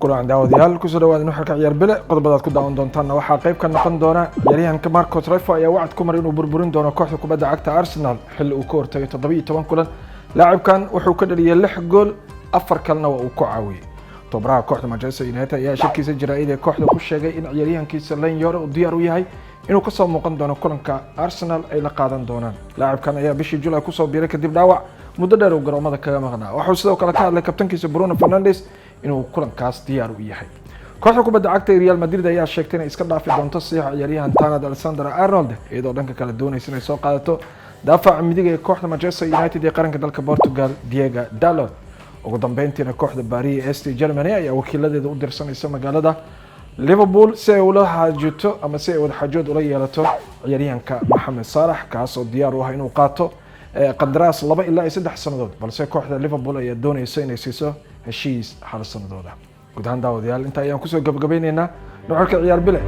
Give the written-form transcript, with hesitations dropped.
kulan daawadayaal ku soo dhawaad inuu xalka ciyaar bile qodobada ku daawan doontaan waxa qayb ka noqon doona ciyaaryahanka Marco Trefo ayaa wacd ku maray inuu burburin doono kooxda kubadda cagta Arsenal xilli uu ka hortagay 17 kulan laacibkan wuxuu ka dhaliyay 6 gool 4 kalena waa uu ku caawiyay tobraha kooxda Manchester United ayaa shirkiisa jaraa'id ee kooxda ku sheegay in ciyaaryahankiisa Lane Yoro uu diyaar u yahay inuu ka soo muuqan doono kulanka Arsenal ay la qaadan doonaan laacibkan ayaa bishii July ku soo biiray kadib dhaawac muddo dheer oo garoomada kaga maqnaa wuxuu sidoo kale ka hadlay kabtankiisa Bruno Fernandes inuu kulankaas diyaar u yahay kooxda kubadda cagta Real Madrid ayaa sheegtay inay iska dhaafi doonto saxiix ciyaaryahan Trent Alexander-Arnold iyadoo dhanka kale doonaysa inay soo qaadato daafaca midig ee kooxda Manchester United ee qaranka dalka Portugal Diego Dalot ugu dambeyntiina kooxda Paris ST Germany ayaa wakiiladeeda u dirsanaysa magaalada Liverpool si ay ula haajato ama si ay wada xajood ula yeelato ciyaaryahanka Mohamed Salah kaas oo diyaar u ah inuu qaato qandaraas 2 ilaa 3 sanadood balse kooxda Liverpool ayaa doonaysa inay siiso heshiis hal sanadooda guud ahaan daawadayaal inta ayaan ku soo gabagabaynaynaa nuxurka ciyaar bile